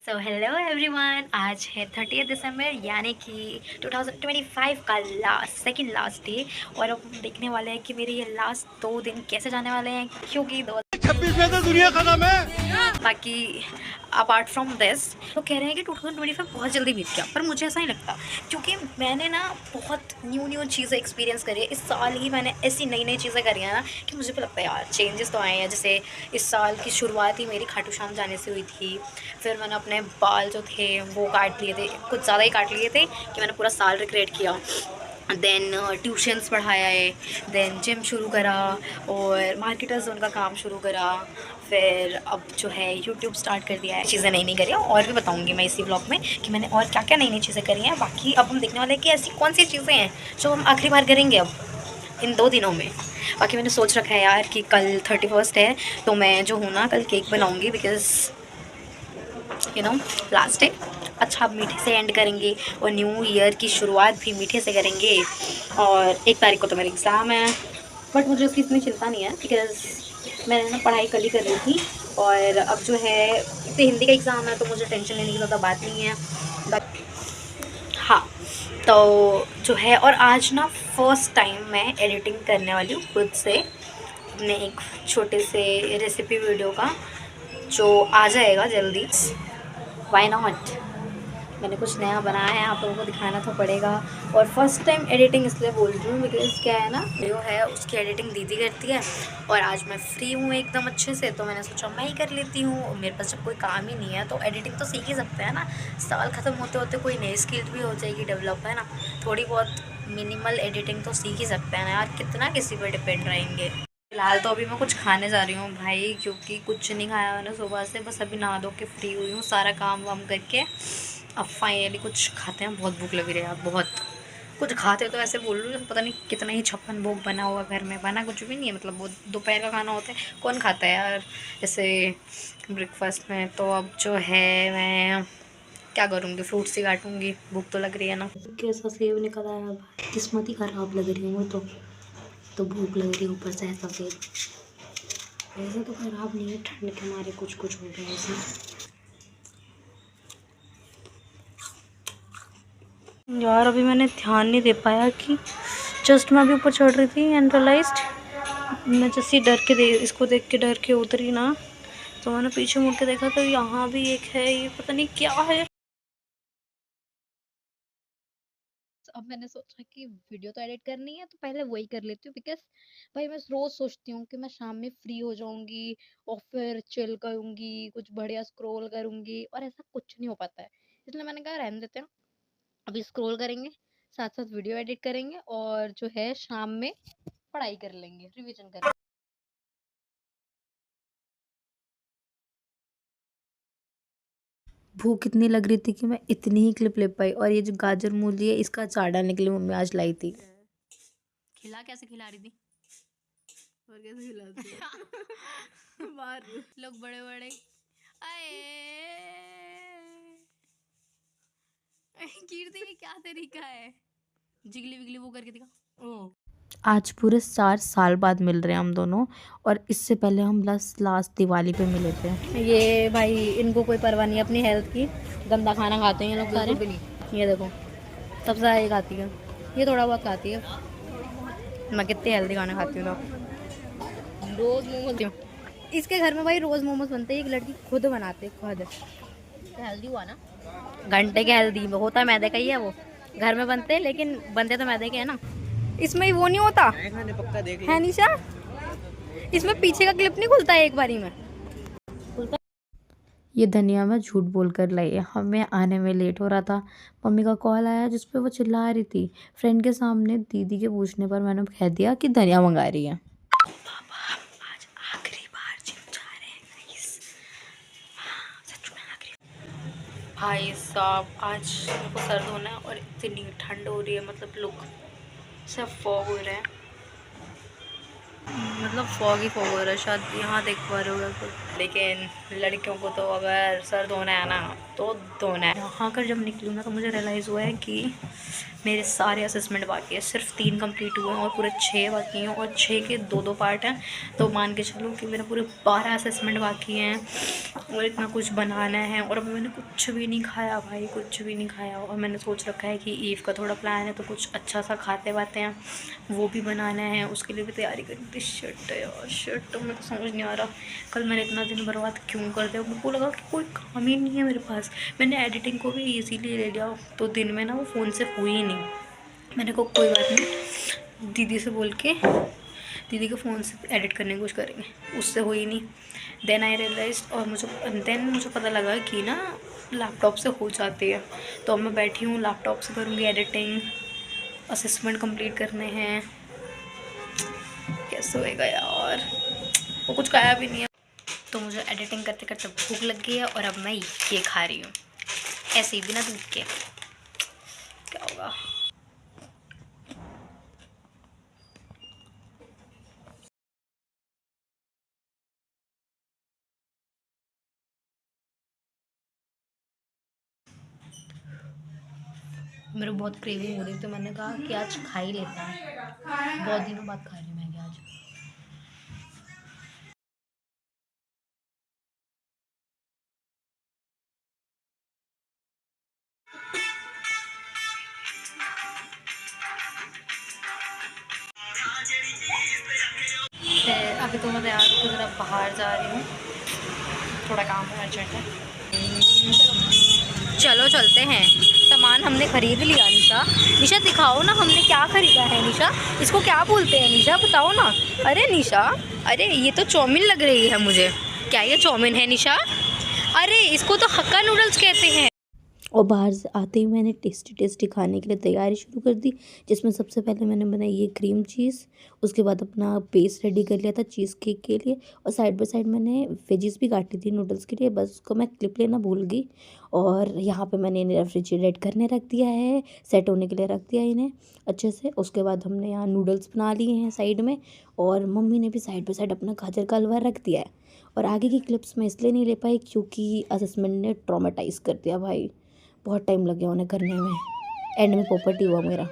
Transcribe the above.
So hello everyone, आज है 30 दिसंबर यानी कि 2025 का सेकंड लास्ट डे। और अब हम देखने वाले हैं कि मेरे ये लास्ट 2 दिन कैसे जाने वाले हैं, क्योंकि 26 में तो दुनिया खत्म है। बाकी अपार्ट फ्रॉम दिस तो कह रहे हैं कि 2025 बहुत जल्दी बीत गया, पर मुझे ऐसा नहीं लगता, क्योंकि मैंने ना बहुत न्यू चीज़ें एक्सपीरियंस करी है। इस साल ही मैंने ऐसी नई चीज़ें करी हैं ना कि मुझे भी लगता है यार चेंजेस तो आए हैं। जैसे इस साल की शुरुआत ही मेरी खाटू श्याम जाने से हुई थी। फिर मैंने अपने बाल जो थे वो काट लिए थे, कुछ ज़्यादा ही काट लिए थे कि मैंने पूरा साल रिग्रेट किया। देन ट्यूशन्स पढ़ाया है, देन जिम शुरू करा और मार्केटर्स जोन का काम शुरू करा। फिर अब जो है यूट्यूब स्टार्ट कर दिया है। चीज़ें नई करी हैं और भी बताऊंगी मैं इसी ब्लॉग में कि मैंने और क्या क्या नई चीज़ें करी हैं। बाकी अब हम देखने वाले हैं कि ऐसी कौन सी चीज़ें हैं जो हम आखिरी बार करेंगे अब इन 2 दिनों में। बाकी मैंने सोच रखा है यार कि कल 31 है, तो मैं जो हूँ ना कल केक बनाऊँगी, बिकॉज़ लास्ट डे अच्छा मीठे से एंड करेंगे और न्यू ईयर की शुरुआत भी मीठे से करेंगे। और 1 तारीख को तो मेरा एग्ज़ाम है, बट मुझे उसकी इतनी चिंता नहीं है, बिकॉज़ मैंने ना पढ़ाई कल ही कर ली थी। और अब जो है एक तो हिंदी का एग्ज़ाम है, तो मुझे टेंशन लेने की ज़्यादा बात नहीं है। हाँ, तो जो है, और आज ना फर्स्ट टाइम मैं एडिटिंग करने वाली हूँ खुद से अपने एक छोटे से रेसिपी वीडियो का, जो आ जाएगा जल्दी। वाई नॉट, मैंने कुछ नया बनाया है, आप लोगों को दिखाना तो पड़ेगा। और फर्स्ट टाइम एडिटिंग इसलिए बोल रही हूँ बिकॉज़ क्या है ना, वीडियो है उसकी एडिटिंग दीदी करती है और आज मैं फ्री हूँ एकदम अच्छे से, तो मैंने सोचा मैं ही कर लेती हूँ। और मेरे पास जब कोई काम ही नहीं है तो एडिटिंग तो सीख ही सकते हैं ना। साल ख़त्म होते होते कोई नई स्किल भी हो जाएगी डेवलप, है ना। थोड़ी बहुत मिनिमल एडिटिंग तो सीख ही सकते हैं ना यार, कितना किसी पर डिपेंड रहेंगे। फिलहाल तो अभी मैं कुछ खाने जा रही हूँ भाई, क्योंकि कुछ नहीं खाया मैंने सुबह से। बस अभी नहा धो के फ्री हुई हूँ सारा काम वाम करके। अब फाइनली कुछ खाते हैं, बहुत भूख लगी रही यार, बहुत कुछ खाते तो ऐसे बोल रही हूँ पता नहीं कितना ही 56 भोग बना हुआ, घर में बना कुछ भी नहीं है। मतलब वो दोपहर का खाना होता है, कौन खाता है यार ऐसे ब्रेकफास्ट में। तो अब जो है मैं क्या करूँगी, फ्रूट्स ही काटूँगी, भूख तो लग रही है ना। कैसा सेब निकल आया, किस्मत ही ख़राब लग रही है वो तो भूख लग रही है ऊपर से ऐसा सेब। वैसे तो ख़राब नहीं है, ठंड के मारे कुछ हो रहा है ऐसे। यार अभी मैंने ध्यान नहीं दे पाया कि जस्ट मैं अभी ऊपर चढ़ रही थी एंड रियलाइज्ड, मैं जैसे डर के इसको देख के डर के उतरी ना, तो मैंने पीछे मुड़ के देखा तो यहाँ भी एक है, ये पता नहीं क्या है। अब मैंने सोचा कि वीडियो तो एडिट करनी है तो पहले वही कर लेती हूँ, बिकॉज भाई मैं रोज सोचती हूँ कि मैं शाम में फ्री हो जाऊंगी और फिर चिल करूंगी, कुछ बढ़िया स्क्रॉल करूंगी, और ऐसा कुछ नहीं हो पाता है। इसलिए मैंने कहा रहने देते हैं, अभी स्क्रॉल करेंगे, साथ साथ वीडियो एडिट करेंगे और जो है शाम में पढ़ाई कर लेंगे, रिवीजन करेंगे। भूख इतनी लग रही थी कि मैं इतनी ही क्लिप ले पाई। और ये जो गाजर मूली है इसका अचार डालने के लिए मम्मी आज लाई थी। खिला कैसे खिला रही थी, और कैसे खिलाते हो बाहर लोग बड़े बड़े आए। कीर्ति ये क्या तरीका है, जिगली विगली वो करके दिखा। ओ आज पूरे 4 साल बाद मिल रहे हैं हम दोनों, और इससे पहले हम लास्ट दिवाली पे मिले थे। ये भाई इनको कोई परवाह नहीं है अपनी हेल्थ की, गंदा खाना खाते हैं ये लोग सारे। ये देखो सबसे ज़्यादा ये खाती है, ये थोड़ा बहुत खाती है। मैं कितनी हेल्दी खाना खाती हूँ तो रोज़ मोमोज, इसके घर में भाई रोज़ मोमोज बनते हैं, एक लड़की खुद बनाते है, खुद। हेल्दी हुआ ना, घंटे के हेल्दी होता है, मैदे का ही है वो। घर में बनते हैं लेकिन बनते तो मैदे के है ना। इसमें वो नहीं होता पक्का देख है निशा, इसमें पीछे का क्लिप नहीं खुलता है एक बारी में खुलता। ये धनिया मैं झूठ बोल कर लाई है, हमें आने में लेट हो रहा था। मम्मी का कॉल आया जिस पे वो चिल्ला रही थी फ्रेंड के सामने, दीदी के पूछने पर मैंने कह दिया कि धनिया मंगा रही है। आज आखिरी बार जिम जा रहे हैं गाइस, सच में आखिरी। भाई साहब आज मेरे को सर्द होना है और इतनी ठंड हो रही है, मतलब लुक सब फॉग हो रहा है, मतलब फॉग ही फॉग हो रहा है, शायद यहाँ देख पा रहे होगा कुछ। लेकिन लड़कियों को तो अगर सर धोना है ना तो धोना है। यहाँ कर जब निकलूँ ना तो मुझे रियलाइज़ हुआ है कि मेरे सारे असेसमेंट बाकी है, सिर्फ 3 कंप्लीट हुए हैं और पूरे 6 बाकी हैं, और 6 के 2-2 पार्ट हैं। तो मान के चलो कि मेरे पूरे 12 असेसमेंट बाकी हैं और इतना कुछ बनाना है। और अभी मैंने कुछ भी नहीं खाया भाई, कुछ भी नहीं खाया। और मैंने सोच रखा है कि ईव का थोड़ा प्लान है तो कुछ अच्छा सा खाते वाते हैं, वो भी बनाना है, उसके लिए भी तैयारी करनी थी। शर्ट है यार, शर्ट तो मेरे को समझ नहीं आ रहा कल मैंने इतना दिन बर्बाद क्यों कर दिया। मेरे को लगा कि कोई काम ही नहीं है मेरे पास। मैंने एडिटिंग को भी ईजीली ले लिया तो दिन में ना वो फ़ोन से हुई ही नहीं। मैंने को कोई बात नहीं, दीदी से बोल के दीदी के फ़ोन से एडिट करने की कोशिश करेंगे, उससे हुई नहीं। देन आई रियलाइज और मुझे पता लगा कि ना लैपटॉप से हो जाती है। तो अब मैं बैठी हूँ, लैपटॉप से करूँगी एडिटिंग, असेसमेंट कंप्लीट करने हैं। कैसे होएगा यार, वो कुछ खाया भी नहीं है। तो मुझे एडिटिंग करते करते भूख लग गई है और अब मैं ये खा रही हूँ ऐसे ही बिना दूध के। क्या होगा। मेरे को बहुत क्रेविंग हो रही थी तो मैंने कहा कि आज खा ही लेते हैं। बहुत दिनों बाद खा रही हूँ मैगी आज। अभी तो मैं तैयार होकर ज़रा बाहर जा रही हूँ, थोड़ा काम है, अर्जेंट है। चलो चलते हैं। सामान हमने ख़रीद लिया। निशा, निशा दिखाओ ना हमने क्या ख़रीदा है। निशा, इसको क्या बोलते हैं निशा, बताओ ना। अरे निशा, अरे ये तो चाउमीन लग रही है मुझे। क्या ये चाउमीन है निशा? अरे इसको तो हक्का नूडल्स कहते हैं। और बाहर से आते ही मैंने टेस्टी टेस्टी खाने के लिए तैयारी शुरू कर दी, जिसमें सबसे पहले मैंने बनाई ये क्रीम चीज़। उसके बाद अपना पेस्ट रेडी कर लिया था चीज़ केक के लिए, और साइड बाय साइड मैंने वेजीज भी काटी थी नूडल्स के लिए, बस उसको मैं क्लिप लेना भूल गई। और यहाँ पे मैंने इन्हें रेफ्रिजरेट करने रख दिया है, सेट होने के लिए रख दिया इन्हें अच्छे से। उसके बाद हमने यहाँ नूडल्स बना लिए हैं साइड में, और मम्मी ने भी साइड बाय साइड अपना गाजर का हलवा रख दिया है। और आगे की क्लिप्स मैं इसलिए नहीं ले पाई क्योंकि असेसमेंट ने ट्रॉमेटाइज़ कर दिया भाई, बहुत टाइम लग गया उन्हें करने में। एंड में पोपट ही हुआ मेरा।